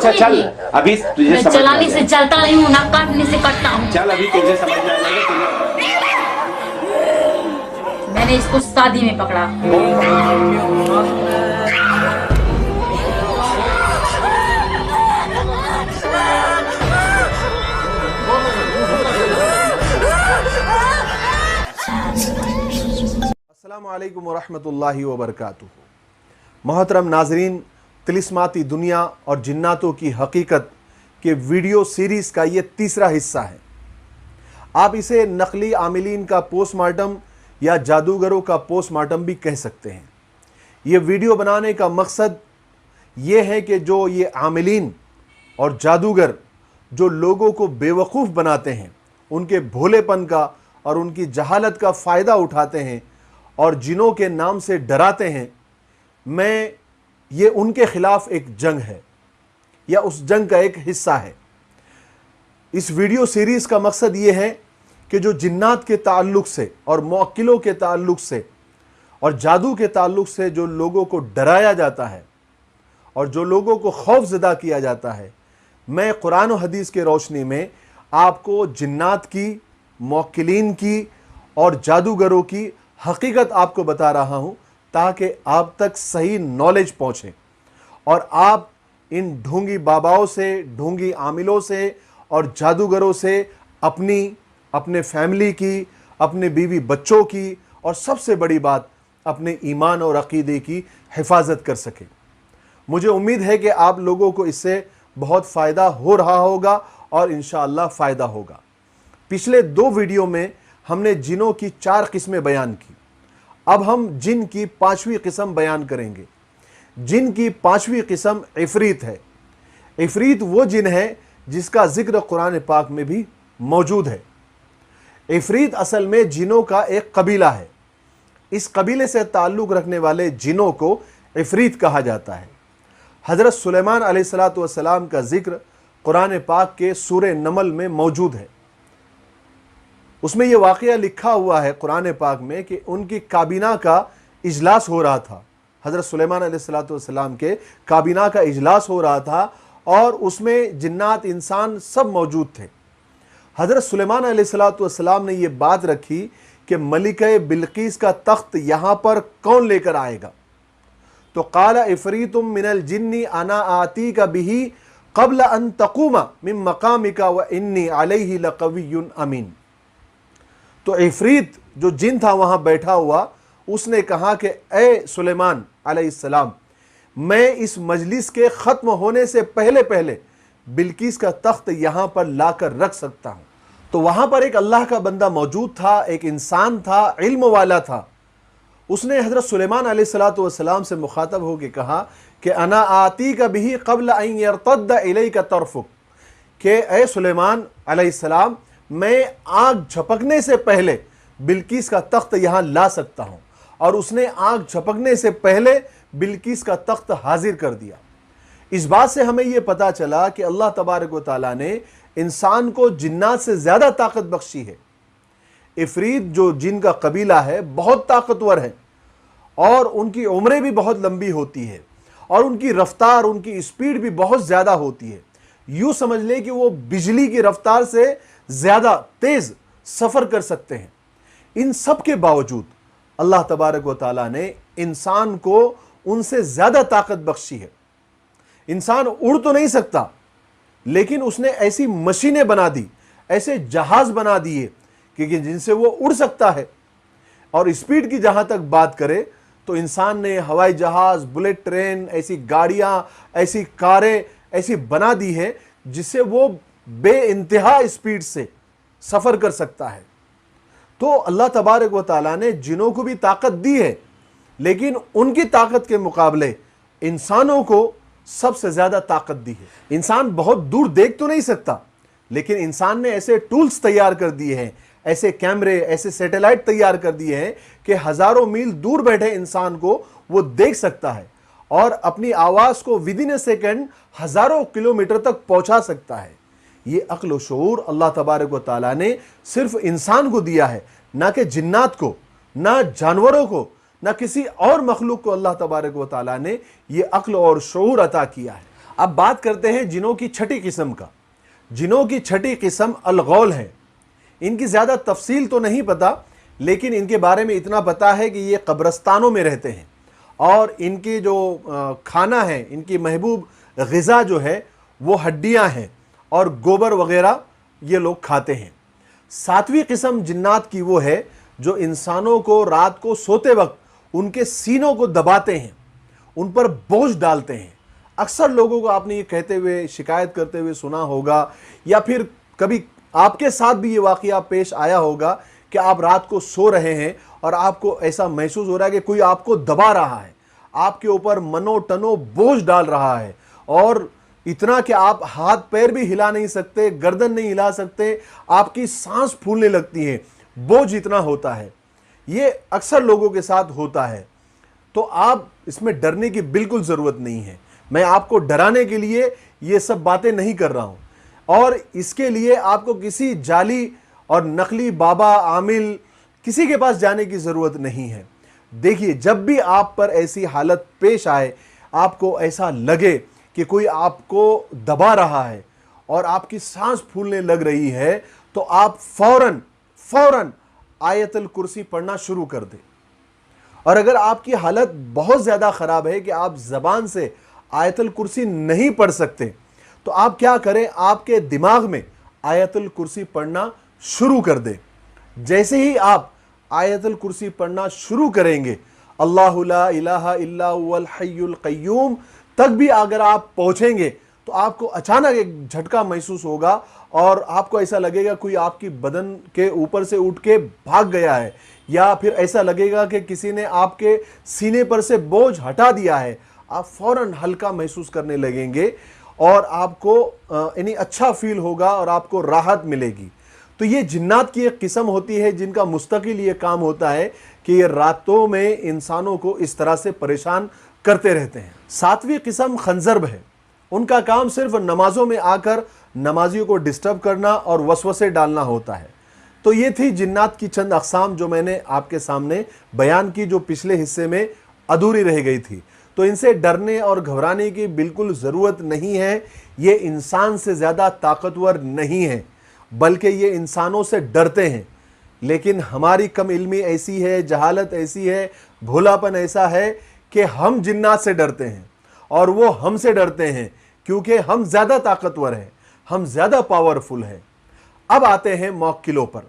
अच्छा चल, अभी तुझे मैं समझ चलाने में से चलता नहीं हूँ, ना काटने से कटता हूँ। चल, अभी तुझे समझ में आ जाएगा। मैंने इसको शादी में पकड़ा। अस्सलामु अलैकुम वरहमतुल्लाहि वबरकातुहू। मोहतरम नाजरीन, तिलिस्माती दुनिया और जिन्नातों की हकीकत के वीडियो सीरीज़ का ये तीसरा हिस्सा है। आप इसे नकली आमिलीन का पोस्टमार्टम या जादूगरों का पोस्टमार्टम भी कह सकते हैं। ये वीडियो बनाने का मकसद ये है कि जो ये आमिलीन और जादूगर जो लोगों को बेवकूफ़ बनाते हैं, उनके भोलेपन का और उनकी जहालत का फ़ायदा उठाते हैं और जिनों के नाम से डराते हैं, ये उनके ख़िलाफ़ एक जंग है या उस जंग का एक हिस्सा है। इस वीडियो सीरीज़ का मकसद ये है कि जो जिन्नात के ताल्लुक़ से और मुअक्किलों के ताल्लुक़ से और जादू के ताल्लुक़ से जो लोगों को डराया जाता है और जो लोगों को खौफज़दा किया जाता है, मैं कुरान और हदीस के रोशनी में आपको जिन्नात की, मुअक्किलीन की और जादूगरों की हकीकत आपको बता रहा हूँ, ताकि आप तक सही नॉलेज पहुँचे और आप इन ढोंगी बाबाओं से, ढोंगी आमिलों से और जादूगरों से अपने फैमिली की, अपने बीवी बच्चों की और सबसे बड़ी बात अपने ईमान और अक़ीदे की हिफाजत कर सकें। मुझे उम्मीद है कि आप लोगों को इससे बहुत फ़ायदा हो रहा होगा और इंशाअल्लाह फ़ायदा होगा। पिछले 2 वीडियो में हमने जिनों की 4 किस्में बयान की। अब हम जिन की 5वीं किस्म बयान करेंगे। जिन की 5वीं किस्म इफ़रीत है। इफ़रीत वो जिन है जिसका ज़िक्र कुरान पाक में भी मौजूद है। इफ़रीत असल में जिनों का एक कबीला है। इस कबीले से ताल्लुक़ रखने वाले जिनों को इफ़रीत कहा जाता है। हज़रत सुलेमान अलैहिस्सलातु वस्सलाम का ज़िक्र कुरान पाक के सूरे नमल में मौजूद है। उसमें यह वाक़या लिखा हुआ है कुरान पाक में कि उनकी काबीना का इजलास हो रहा था। हज़रत सुलेमान अलैहिस्सलातु वस्सलाम के काबीना का इजलास हो रहा था और उसमें जिन्नात, इंसान सब मौजूद थे। हज़रत सुलेमान अलैहिस्सलातु वस्सलाम ने ये बात रखी कि मलिका बिल्कीस का तख्त यहाँ पर कौन लेकर आएगा। तो क़ाला इफ़रीतुम मिनल जिन्नी अना आतीका बिही क़ब्ल अन तक़ूमा मिन मक़ामिका व इन्नी अलैहि लक़विय्युन अमीन। तो इफ़रीत जो जिन था वहाँ बैठा हुआ, उसने कहा कि ए सुलेमान अलैहिस्सलाम, मैं इस मजलिस के ख़त्म होने से पहले पहले बिल्कीस का तख्त यहाँ पर लाकर रख सकता हूँ। तो वहाँ पर एक अल्लाह का बंदा मौजूद था, एक इंसान था, इल्म वाला था। उसने हज़रत सुलेमान अलैहिस्सलातु वस्सलाम से मुखातब होकर कहा कि अना आतीका बिही क़ब्ल अन यर्तद्द इलैका तरफ़ुक, कि ए सुलेमान अलैहिस्सलाम, मैं आग झपकने से पहले बिल्कीस का तख्त यहाँ ला सकता हूँ। और उसने आग झपकने से पहले बिल्कीस का तख्त हाजिर कर दिया। इस बात से हमें यह पता चला कि अल्लाह तबारक व तआला ने इंसान को जिन्नात से ज़्यादा ताकत बख्शी है। इफ़रीत जो जिन का कबीला है बहुत ताकतवर है और उनकी उम्रें भी बहुत लंबी होती है और उनकी रफ्तार, उनकी स्पीड भी बहुत ज़्यादा होती है। यूँ समझ लें कि वो बिजली की रफ्तार से ज़्यादा तेज़ सफ़र कर सकते हैं। इन सब के बावजूद अल्लाह तबारक व तआला ने इंसान को उनसे ज़्यादा ताकत बख्शी है। इंसान उड़ तो नहीं सकता, लेकिन उसने ऐसी मशीनें बना दी, ऐसे जहाज़ बना दिए कि जिनसे वो उड़ सकता है। और स्पीड की जहाँ तक बात करें तो इंसान ने हवाई जहाज़, बुलेट ट्रेन, ऐसी गाड़ियाँ, ऐसी कारें ऐसी बना दी है जिससे वो बेइंतहा स्पीड से सफ़र कर सकता है। तो अल्लाह तबारक व तआला ने जिनों को भी ताकत दी है, लेकिन उनकी ताकत के मुकाबले इंसानों को सबसे ज़्यादा ताकत दी है। इंसान बहुत दूर देख तो नहीं सकता, लेकिन इंसान ने ऐसे टूल्स तैयार कर दिए हैं, ऐसे कैमरे, ऐसे सैटेलाइट तैयार कर दिए हैं कि हज़ारों मील दूर बैठे इंसान को वो देख सकता है और अपनी आवाज़ को विदिन ए सेकेंड हज़ारों किलोमीटर तक पहुँचा सकता है। ये अक्ल व शऊर अल्लाह तबारक व तआला ने सिर्फ इंसान को दिया है, ना कि जिन्नात को, ना जानवरों को, ना किसी और मखलूक को अल्लाह तबारक व तआला ने ये अक्ल और शऊर अता किया है। अब बात करते हैं जिनों की छठी किस्म का। जिनों की छठी किस्म अलगौल है। इनकी ज़्यादा तफसील तो नहीं पता, लेकिन इनके बारे में इतना पता है कि ये कब्रस्तानों में रहते हैं और इनकी जो खाना है, इनकी महबूब ग़िज़ा जो है वो हड्डियां हैं और गोबर वगैरह ये लोग खाते हैं। सातवीं किस्म जिन्नात की वो है जो इंसानों को रात को सोते वक्त उनके सीनों को दबाते हैं, उन पर बोझ डालते हैं। अक्सर लोगों को आपने ये कहते हुए, शिकायत करते हुए सुना होगा, या फिर कभी आपके साथ भी ये वाक़या पेश आया होगा कि आप रात को सो रहे हैं और आपको ऐसा महसूस हो रहा है कि कोई आपको दबा रहा है, आपके ऊपर मनो टनो बोझ डाल रहा है, और इतना कि आप हाथ पैर भी हिला नहीं सकते, गर्दन नहीं हिला सकते, आपकी सांस फूलने लगती है, बोझ इतना होता है। ये अक्सर लोगों के साथ होता है। तो आप इसमें डरने की बिल्कुल ज़रूरत नहीं है। मैं आपको डराने के लिए ये सब बातें नहीं कर रहा हूँ, और इसके लिए आपको किसी जाली और नकली बाबा आमिल किसी के पास जाने की ज़रूरत नहीं है। देखिए, जब भी आप पर ऐसी हालत पेश आए, आपको ऐसा लगे कि कोई आपको दबा रहा है और आपकी सांस फूलने लग रही है, तो आप फौरन आयतुल कुर्सी पढ़ना शुरू कर दें। और अगर आपकी हालत बहुत ज़्यादा ख़राब है कि आप ज़बान से आयतुल कुर्सी नहीं पढ़ सकते, तो आप क्या करें, आपके दिमाग में आयतुल कुर्सी पढ़ना शुरू कर दें। जैसे ही आप आयतुल कुर्सी पढ़ना शुरू करेंगे, अल्लाहु ला इलाहा इल्ला हुवल हय्युल क़य्यूम तक भी अगर आप पहुंचेंगे, तो आपको अचानक एक झटका महसूस होगा और आपको ऐसा लगेगा कोई आपकी बदन के ऊपर से उठ के भाग गया है, या फिर ऐसा लगेगा कि किसी ने आपके सीने पर से बोझ हटा दिया है। आप फौरन हल्का महसूस करने लगेंगे और आपको यानी अच्छा फील होगा और आपको राहत मिलेगी। तो ये जिन्नात की एक किस्म होती है जिनका मुस्तकिल ये काम होता है कि ये रातों में इंसानों को इस तरह से परेशान करते रहते हैं। सातवीं किस्म खंजर्ब है। उनका काम सिर्फ नमाजों में आकर नमाजियों को डिस्टर्ब करना और वसवसे डालना होता है। तो ये थी जिन्नात की चंद अक़साम जो मैंने आपके सामने बयान की, जो पिछले हिस्से में अधूरी रह गई थी। तो इनसे डरने और घबराने की बिल्कुल ज़रूरत नहीं है। ये इंसान से ज़्यादा ताकतवर नहीं है, बल्कि ये इंसानों से डरते हैं। लेकिन हमारी कम इल्मी ऐसी है, जहालत ऐसी है, भोलापन ऐसा है कि हम जिन्नात से डरते हैं और वो हमसे डरते हैं, क्योंकि हम ज़्यादा ताकतवर हैं, हम ज़्यादा पावरफुल हैं। अब आते हैं मौक्किलों पर।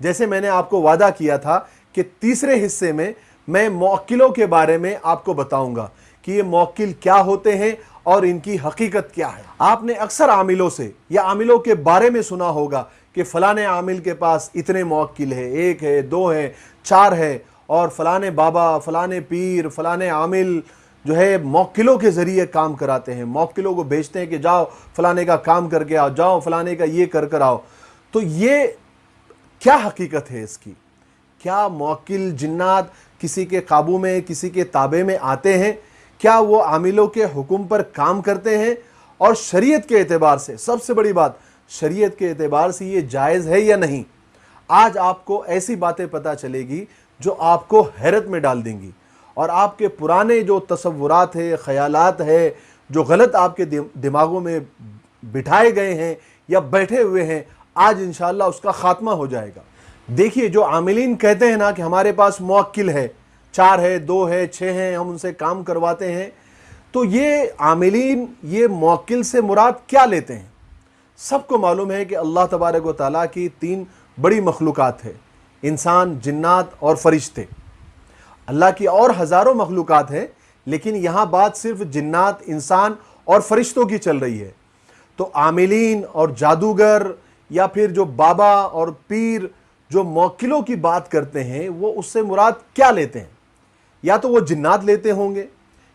जैसे मैंने आपको वादा किया था कि तीसरे हिस्से में मैं मौक्किलों के बारे में आपको बताऊंगा कि ये मौक्किल क्या होते हैं और इनकी हकीकत क्या है। आपने अक्सर आमिलों से या आमिलों के बारे में सुना होगा कि फलाने आमिल के पास इतने मौक्किल है, 1 है, 2 है, 4 है, और फलाने बाबा, फलाने पीर, फलाने आमिल जो है मौक्किलों के ज़रिए काम कराते हैं। मौक्किलों को भेजते हैं कि जाओ फलाने का काम करके आओ, जाओ फलाने का ये कर आओ। तो ये क्या हकीकत है इसकी? क्या मौक्किल जिन्नात किसी के काबू में, किसी के ताबे में आते हैं? क्या वो आमिलों के हुक्म पर काम करते हैं? और शरीयत के एतबार से, सबसे बड़ी बात, शरीयत के एतबार से ये जायज़ है या नहीं? आज आपको ऐसी बातें पता चलेगी जो आपको हैरत में डाल देंगी, और आपके पुराने जो तसव्वुरात है, ख़यालात है, जो गलत आपके दिमागों में बिठाए गए हैं या बैठे हुए हैं, आज इंशाअल्लाह उसका ख़ात्मा हो जाएगा। देखिए, जो आमिलीन कहते हैं ना कि हमारे पास मौक्किल है, 4 है, 2 है, 6 हैं, हम उनसे काम करवाते हैं, तो ये आमिलीन ये मौक्किल से मुराद क्या लेते हैं? सबको मालूम है कि अल्लाह तबारक व तआला की 3 बड़ी मखलूक़ात है, इंसान, जिन्नात और फरिश्ते। अल्लाह की और हज़ारों मखलूक़ात हैं, लेकिन यहाँ बात सिर्फ जिन्नात, इंसान और फरिश्तों की चल रही है। तो आमिलीन और जादूगर या फिर जो बाबा और पीर जो मौक्किलों की बात करते हैं, वो उससे मुराद क्या लेते हैं? या तो वो जिन्नात लेते होंगे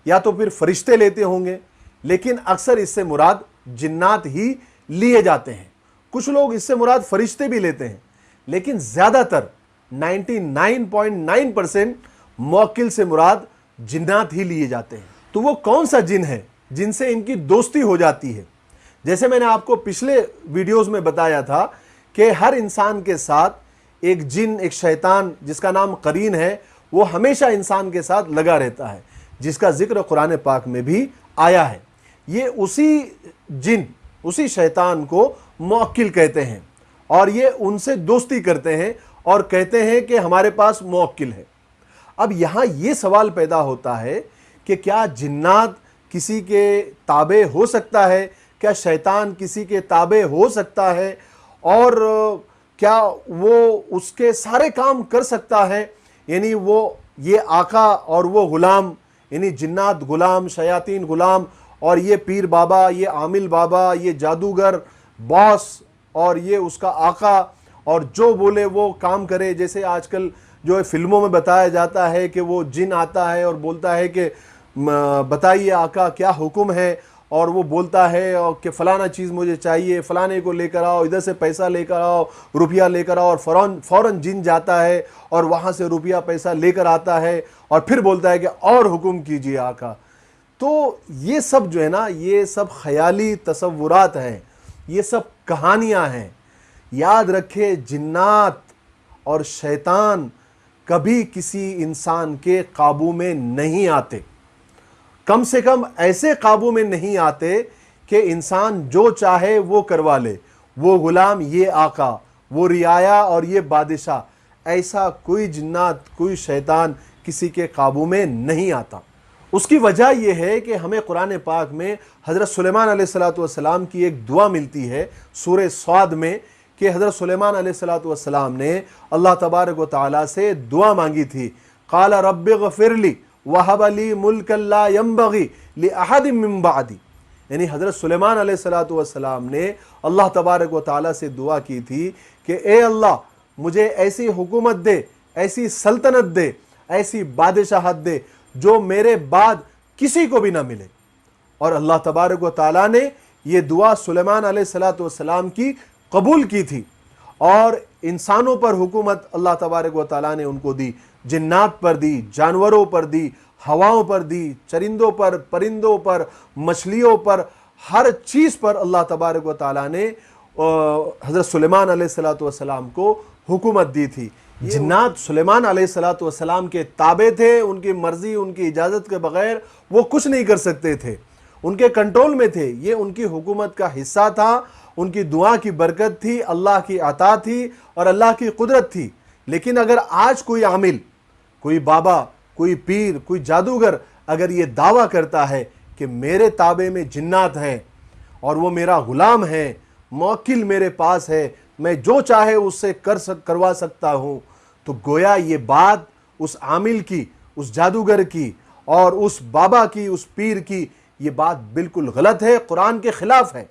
या तो फिर फरिश्ते लेते होंगे, लेकिन अक्सर इससे मुराद जिन्नात ही लिए जाते हैं। कुछ लोग इससे मुराद फरिश्ते भी लेते हैं, लेकिन ज़्यादातर 99.9% मौक्किल से मुराद जिन्नात ही लिए जाते हैं। तो वो कौन सा जिन है जिनसे इनकी दोस्ती हो जाती है? जैसे मैंने आपको पिछले वीडियोस में बताया था कि हर इंसान के साथ एक जिन, एक शैतान जिसका नाम करीन है, वो हमेशा इंसान के साथ लगा रहता है, जिसका जिक्र कुरान पाक में भी आया है। یہ اسی جن اسی شیطان کو موکل کہتے ہیں اور یہ ان سے دوستی کرتے ہیں اور کہتے ہیں کہ ہمارے پاس موکل ہے۔ اب یہاں یہ سوال پیدا ہوتا ہے کہ کیا جنات کسی کے تابع ہو سکتا ہے؟ کیا شیطان کسی کے تابع ہو سکتا ہے؟ اور کیا وہ اس کے سارے کام کر سکتا ہے؟ یعنی وہ یہ آقا اور وہ غلام، یعنی جنات غلام، شیاطین غلام، اور یہ پیر بابا، یہ عامل بابا، یہ جادوگر باس، اور یہ اس کا آقا، اور جو بولے وہ کام کرے۔ جیسے آج کل جو فلموں میں بتایا جاتا ہے کہ وہ جن آتا ہے اور بولتا ہے کہ بتائیے آقا کیا حکم ہے، اور وہ بولتا ہے کہ فلانا چیز مجھے چاہیے، فلانے کو لے کر آؤ، ادھر سے پیسہ لے کر آؤ، روپیہ لے کر آؤ، اور فوراً جن جاتا ہے اور وہاں سے روپیہ پیسہ لے کر آتا ہے اور پھر بولتا ہے کہ اور حکم کیجیے آقا۔ تو یہ سب جو ہے نا، یہ سب خیالی تصورات ہیں، یہ سب کہانیاں ہیں۔ یاد رکھے جنات اور شیطان کبھی کسی انسان کے قابو میں نہیں آتے، کم سے کم ایسے قابو میں نہیں آتے کہ انسان جو چاہے وہ کروا لے، وہ غلام یہ آقا، وہ رعایا اور یہ بادشاہ۔ ایسا کوئی جنات کوئی شیطان کسی کے قابو میں نہیں آتا۔ اس کی وجہ یہ ہے کہ ہمیں قرآن پاک میں حضرت سلیمان علیہ السلام کی ایک دعا ملتی ہے سورہ صاد میں، کہ حضرت سلیمان علیہ السلام نے اللہ تبارک و تعالیٰ سے دعا مانگی تھی، قال رب اغفر لی وہب لی ملکا لا ینبغی لأحد من بعدی۔ یعنی حضرت سلیمان علیہ السلام نے اللہ تبارک و تعالیٰ سے دعا کی تھی کہ اے اللہ مجھے ایسی حکومت دے، ایسی سلطنت دے، ایسی بادشاہت دے جو میرے بعد کسی کو بھی نہ ملے۔ اور اللہ تبارک و تعالیٰ نے یہ دعا سلیمان علیہ السلام کی قبول کی تھی، اور انسانوں پر حکومت اللہ تبارک و تعالیٰ نے ان کو دی، جنات پر دی، جانوروں پر دی، ہواؤں پر دی، چرندوں پر، پرندوں پر، مچھلیوں پر، ہر چیز پر اللہ تبارک و تعالیٰ نے حضرت سلیمان علیہ السلام کو حکومت دی تھی۔ جنات سلیمان علیہ السلام کے تابع تھے، ان کی مرضی، ان کی اجازت کے بغیر وہ کچھ نہیں کر سکتے تھے، ان کے کنٹرول میں تھے، یہ ان کی حکومت کا حصہ تھا، ان کی دعا کی برکت تھی، اللہ کی عطا تھی اور اللہ کی قدرت تھی۔ لیکن اگر آج کوئی عامل، کوئی بابا، کوئی پیر، کوئی جادوگر اگر یہ دعویٰ کرتا ہے کہ میرے تابع میں جنات ہیں اور وہ میرا غلام ہے، موکل میرے پاس ہے، میں جو چاہے اس سے کروا سکتا ہوں، تو گویا یہ بات اس عامل کی، اس جادوگر کی اور اس بابا کی، اس پیر کی، یہ بات بالکل غلط ہے، قرآن کے خلاف ہے۔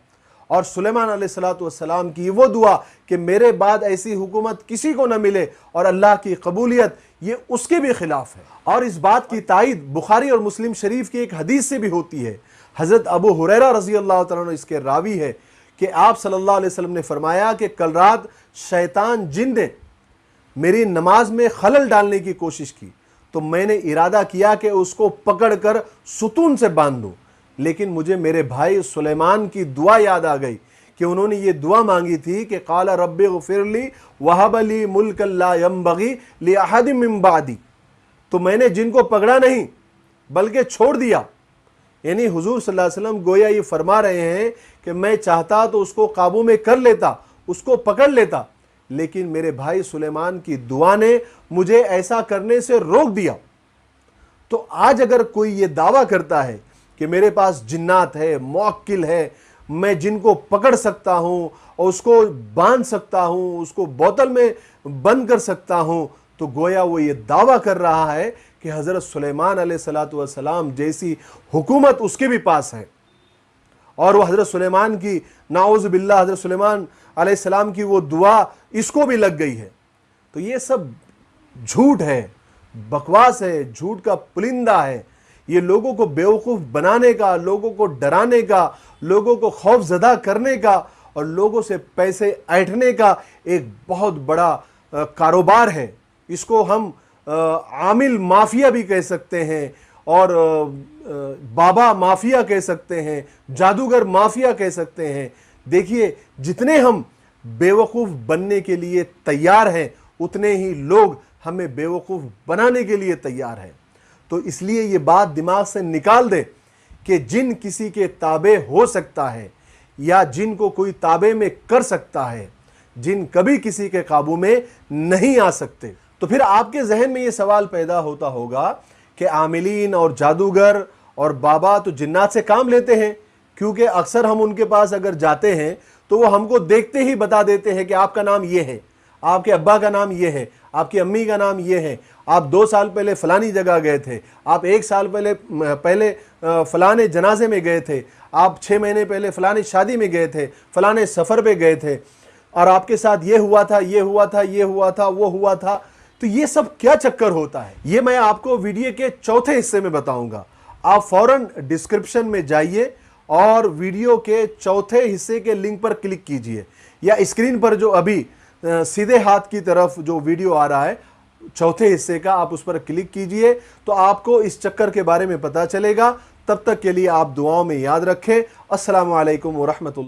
اور سلیمان علیہ السلام کی وہ دعا کہ میرے بعد ایسی حکومت کسی کو نہ ملے اور اللہ کی قبولیت، یہ اس کے بھی خلاف ہے۔ اور اس بات کی تائید بخاری اور مسلم شریف کی ایک حدیث سے بھی ہوتی ہے۔ حضرت ابو ہریرہ رضی اللہ تعالیٰ عنہ اس کے راوی ہے کہ آپ صلی اللہ علیہ وسلم نے فرمایا کہ کل رات شیطان جن نے میری نماز میں خلل ڈالنے کی کوشش کی، تو میں نے ارادہ کیا کہ اس کو پکڑ کر ستون سے باندھ دوں، لیکن مجھے میرے بھائی سلیمان کی دعا یاد آ گئی کہ انہوں نے یہ دعا مانگی تھی کہ قال رب اغفر لی وہب لی ملکا لا ینبغی لأحد من بعدی، تو میں نے جن کو پکڑا نہیں بلکہ چھوڑ دیا۔ یعنی حضور صلی اللہ علیہ وسلم گویا یہ فرما رہے ہیں کہ میں چاہتا تو اس کو قابو میں کر لیتا، اس کو پکڑ لیتا، لیکن میرے بھائی سلیمان کی دعا نے مجھے ایسا کرنے سے روک دیا۔ تو آج اگر کوئی یہ دعویٰ کرتا ہے کہ میرے پاس جنات ہے، موکل ہے، میں جن کو پکڑ سکتا ہوں اور اس کو باندھ سکتا ہوں، اس کو بوتل میں بند کر سکتا ہوں، تو گویا وہ یہ دعویٰ کر رہا ہے کہ حضرت سلیمان علیہ السلام جیسی حکومت اس کے بھی پاس ہے، اور وہ حضرت سلیمان کی، نعوذ باللہ، حضرت سلیمان علیہ السلام کی وہ دعا اس کو بھی لگ گئی ہے۔ تو یہ سب جھوٹ ہے، بکواس ہے، جھوٹ کا پلندہ ہے۔ یہ لوگوں کو بیوقوف بنانے کا، لوگوں کو ڈرانے کا، لوگوں کو خوف زدہ کرنے کا اور لوگوں سے پیسے ایٹھنے کا ایک بہت بڑا کاروبار ہے۔ اس کو ہم عامل مافیا بھی کہہ سکتے ہیں، اور بابا مافیا کہہ سکتے ہیں، جادوگر مافیا کہہ سکتے ہیں۔ دیکھیے جتنے ہم بیوقوف بننے کے لیے تیار ہیں، اتنے ہی لوگ ہمیں بیوقوف بنانے کے لیے تیار ہیں۔ تو اس لیے یہ بات دماغ سے نکال دیں کہ जिन किसी के ताबे हो सकता है या जिन को कोई ताबे में कर सकता है, जिन कभी किसी के काबू में नहीं आ सकते। तो फिर आपके जहन में ये सवाल पैदा होता होगा कि आमिलीन और जादूगर और बाबा तो जिन्नात से काम लेते हैं, क्योंकि अक्सर हम उनके पास अगर जाते हैं तो वो हमको देखते ही बता देते हैं कि आपका नाम ये है, आपके अब्बा का नाम ये है, आपकी अम्मी का नाम ये है, आप 2 साल पहले फलानी जगह गए थे, आप 1 साल पहले फलाने जनाजे में गए थे, आप 6 महीने पहले फलानी शादी में गए थे, फलाने सफ़र पे गए थे और आपके साथ ये हुआ था, ये हुआ था, ये हुआ था, वो हुआ था। तो ये सब क्या चक्कर होता है, ये मैं आपको वीडियो के चौथे हिस्से में बताऊंगा। आप फौरन डिस्क्रिप्शन में जाइए और वीडियो के चौथे हिस्से के लिंक पर क्लिक कीजिए, या स्क्रीन पर जो अभी सीधे हाथ की तरफ जो वीडियो आ रहा है चौथे हिस्से का, आप उस पर क्लिक कीजिए तो आपको इस चक्कर के बारे में पता चलेगा। तब तक के लिए आप दुआओं में याद रखें। अस्सलामु अलैकुम व रहमतुल्लाह।